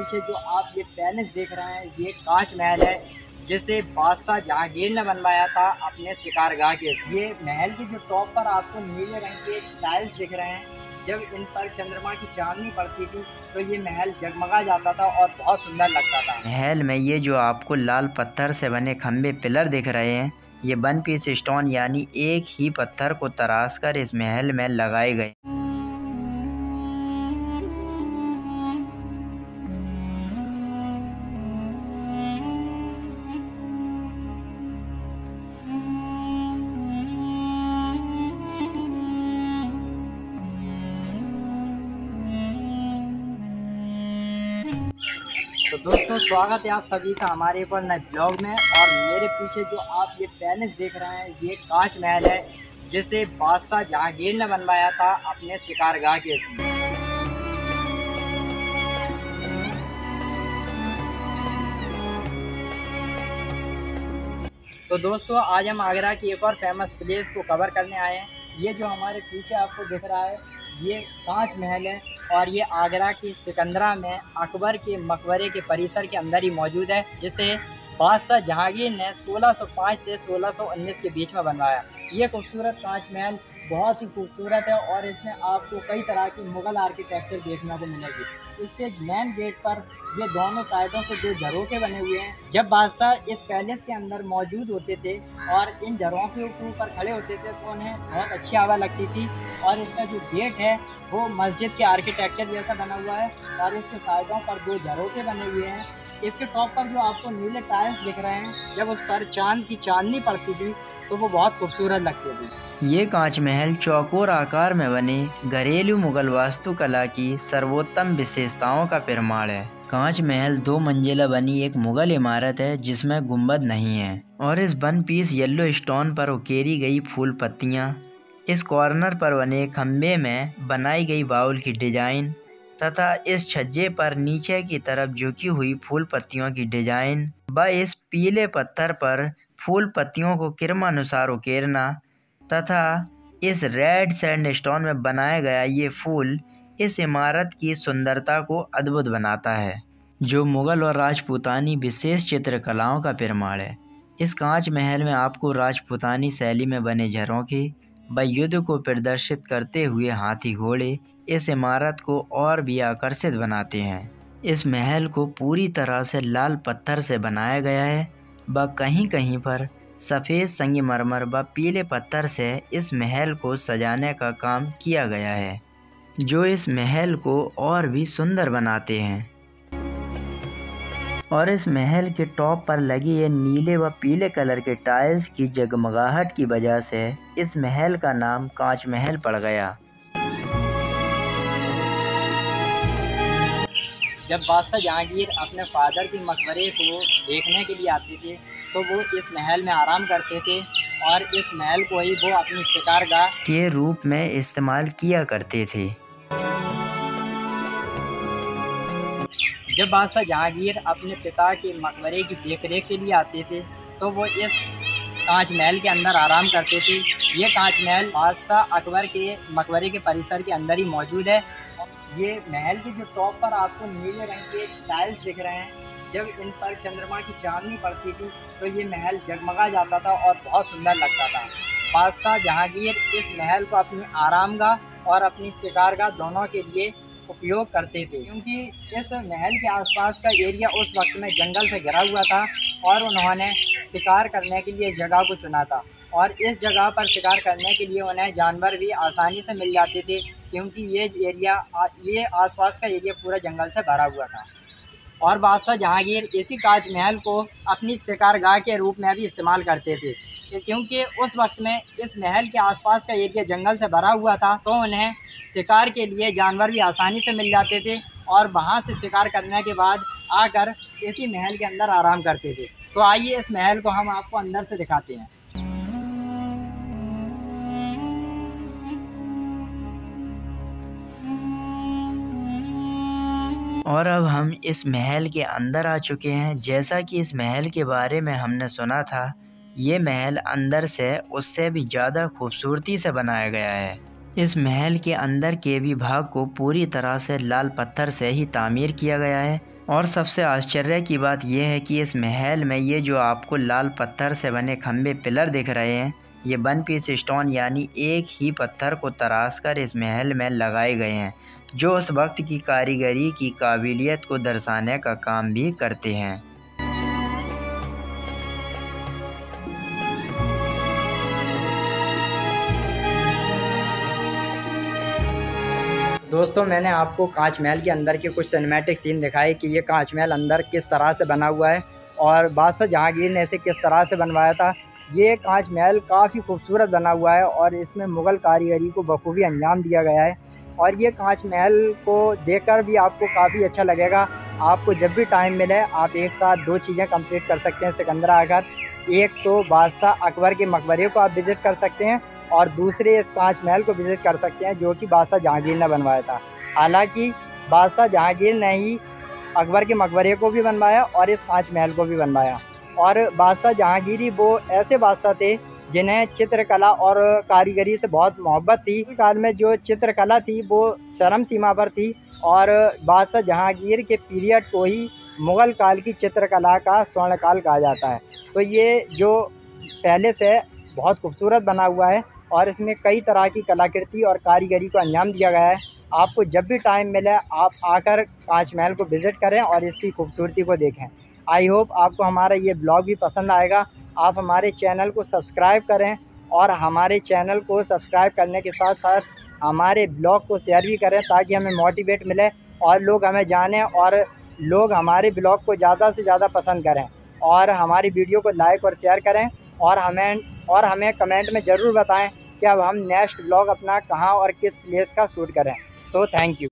पीछे जो आप ये पैलेस देख रहे हैं ये कांच महल है, जिसे बादशाह जहांगीर ने बनवाया था अपने शिकारगाह के। ये महल के जो टॉप पर आपको नीले रंग के टाइल्स दिख रहे हैं, जब इन पर चंद्रमा की चांदनी पड़ती थी तो ये महल जगमगा जाता था और बहुत सुंदर लगता था। महल में ये जो आपको लाल पत्थर से बने खंबे पिलर दिख रहे हैं, ये वन पीस स्टोन यानी एक ही पत्थर को तराश कर इस महल में लगाए गए। तो दोस्तों, स्वागत है आप सभी का हमारे एक और नए ब्लॉग में। और मेरे पीछे जो आप ये पैलेस देख रहे हैं ये कांच महल है, जिसे बादशाह जहांगीर ने बनवाया था अपने शिकारगाह के। तो दोस्तों, आज हम आगरा की एक और फेमस प्लेस को कवर करने आए हैं। ये जो हमारे पीछे आपको दिख रहा है ये कांच महल है, और ये आगरा की सिकंदरा में अकबर के मकबरे के परिसर के अंदर ही मौजूद है, जिसे बादशाह जहांगीर ने 1605 से 1619 के बीच में बनवाया। ये खूबसूरत कांच महल बहुत ही खूबसूरत है और इसमें आपको कई तरह की मुगल आर्किटेक्चर देखने को मिलेगी। इसके मेन गेट पर ये दोनों साइडों से दो झरोखे बने हुए हैं। जब बादशाह इस पैलेस के अंदर मौजूद होते थे और इन झरोखों के ऊपर खड़े होते थे तो उन्हें बहुत अच्छी हवा लगती थी। और इसका जो गेट है वो मस्जिद के आर्किटेक्चर जैसा बना हुआ है और इसके साइडों पर दो झरोखे बने हुए हैं। इसके टॉप पर जो आपको नीले टाइल्स दिख रहे हैं, जब उस पर चांद की चांदनी पड़ती थी तो वो बहुत खूबसूरत लगती थी। ये कांच महल चौकोर आकार में बने घरेलू मुगल वास्तुकला की सर्वोत्तम विशेषताओं का प्रमाण है। कांच महल 2 मंजिला बनी एक मुगल इमारत है जिसमें गुंबद नहीं है, और इस वन पीस येलो स्टोन पर उकेरी गई फूल पत्तियां, इस कॉर्नर पर बने खम्बे में बनाई गई बाउल की डिजाइन तथा इस छज्जे पर नीचे की तरफ झुकी हुई फूल पत्तियों की डिजाइन व इस पीले पत्थर पर फूल पत्तियों को क्रमानुसार उकेरना तथा इस रेड सैंडस्टोन में बनाया गया ये फूल इस इमारत की सुंदरता को अद्भुत बनाता है, जो मुगल और राजपूतानी विशेष चित्रकलाओं का प्रमाण है। इस कांच महल में आपको राजपूतानी शैली में बने झरोखे व युद्ध को प्रदर्शित करते हुए हाथी घोड़े इस इमारत को और भी आकर्षित बनाते हैं। इस महल को पूरी तरह से लाल पत्थर से बनाया गया है व कहीं कहीं पर सफ़ेद संगमरमर व पीले पत्थर से इस महल को सजाने का काम किया गया है, जो इस महल को और भी सुंदर बनाते हैं। और इस महल के टॉप पर लगी ये नीले व पीले कलर के टाइल्स की जगमगाहट की वजह से इस महल का नाम कांच महल पड़ गया। जब बादशाह जहांगीर अपने फादर के मकबरे को देखने के लिए आते थे तो वो इस महल में आराम करते थे और इस महल को ही वो अपनी शिकारगाह के रूप में इस्तेमाल किया करते थे। जब बादशाह जहांगीर अपने पिता के मकबरे की देखरेख के लिए आते थे तो वो इस कांच महल के अंदर आराम करते थे। ये कांच महल बादशाह अकबर के मकबरे के परिसर के अंदर ही मौजूद है। ये महल के जो टॉप पर आपको नीले रंग के टाइल्स दिख रहे हैं, जब इन पर चंद्रमा की चांदनी पड़ती थी तो ये महल जगमगा जाता था और बहुत सुंदर लगता था। बादशाह जहांगीर इस महल को अपनी आरामगाह और अपनी शिकारगाह दोनों के लिए उपयोग करते थे, क्योंकि इस महल के आसपास का एरिया उस वक्त में जंगल से घिरा हुआ था और उन्होंने शिकार करने के लिए इस जगह को चुना था। और इस जगह पर शिकार करने के लिए उन्हें जानवर भी आसानी से मिल जाते थे, क्योंकि ये आसपास का एरिया पूरा जंगल से भरा हुआ था। और बादशाह जहांगीर इसी कांच महल को अपनी शिकारगाह के रूप में भी इस्तेमाल करते थे, क्योंकि उस वक्त में इस महल के आसपास का एरिया जंगल से भरा हुआ था, तो उन्हें शिकार के लिए जानवर भी आसानी से मिल जाते थे और वहां से शिकार करने के बाद आकर इसी महल के अंदर आराम करते थे। तो आइए इस महल को हम आपको अंदर से दिखाते हैं। और अब हम इस महल के अंदर आ चुके हैं। जैसा कि इस महल के बारे में हमने सुना था, ये महल अंदर से उससे भी ज़्यादा खूबसूरती से बनाया गया है। इस महल के अंदर के भी भाग को पूरी तरह से लाल पत्थर से ही तामीर किया गया है। और सबसे आश्चर्य की बात यह है कि इस महल में ये जो आपको लाल पत्थर से बने खंबे पिलर दिख रहे हैं, ये 1 पीस स्टोन यानी एक ही पत्थर को तराश कर इस महल में लगाए गए हैं, जो उस वक्त की कारीगरी की काबिलियत को दर्शाने का काम भी करते हैं। दोस्तों, मैंने आपको कांच महल के अंदर के कुछ सिनेमैटिक सीन दिखाए कि ये कांच महल अंदर किस तरह से बना हुआ है और बादशाह जहांगीर ने इसे किस तरह से बनवाया था। ये कांच महल काफ़ी खूबसूरत बना हुआ है और इसमें मुग़ल कारीगरी को बखूबी अंजाम दिया गया है। और ये कांच महल को देखकर भी आपको काफ़ी अच्छा लगेगा। आपको जब भी टाइम मिले आप एक साथ 2 चीज़ें कंप्लीट कर सकते हैं सिकंदरा आकर। एक तो बादशाह अकबर के मकबरे को आप विज़िट कर सकते हैं और दूसरे इस कांच महल को विज़िट कर सकते हैं जो कि बादशाह जहांगीर ने बनवाया था। हालांकि बादशाह जहांगीर ने ही अकबर के मकबरे को भी बनवाया और इस कांच महल को भी बनवाया। और बादशाह जहांगीरी वो ऐसे बादशाह थे जिन्हें चित्रकला और कारीगरी से बहुत मोहब्बत थी। उस काल में जो चित्रकला थी वो चरम सीमा पर थी और बादशाह जहांगीर के पीरियड को ही मुग़ल काल की चित्रकला का स्वर्णकाल कहा जाता है। तो ये जो पैलेस है बहुत खूबसूरत बना हुआ है और इसमें कई तरह की कलाकृति और कारीगरी को अंजाम दिया गया है। आपको जब भी टाइम मिले आप आकर कांच महल को विज़िट करें और इसकी खूबसूरती को देखें। आई होप आपको हमारा ये ब्लॉग भी पसंद आएगा। आप हमारे चैनल को सब्सक्राइब करें और हमारे चैनल को सब्सक्राइब करने के साथ साथ हमारे ब्लॉग को शेयर भी करें ताकि हमें मोटिवेट मिले और लोग हमें जानें और लोग हमारे ब्लॉग को ज़्यादा से ज़्यादा पसंद करें और हमारी वीडियो को लाइक और शेयर करें और हमें कमेंट में ज़रूर बताएं कि अब हम नेक्स्ट ब्लॉग अपना कहाँ और किस प्लेस का शूट करें। So thank you.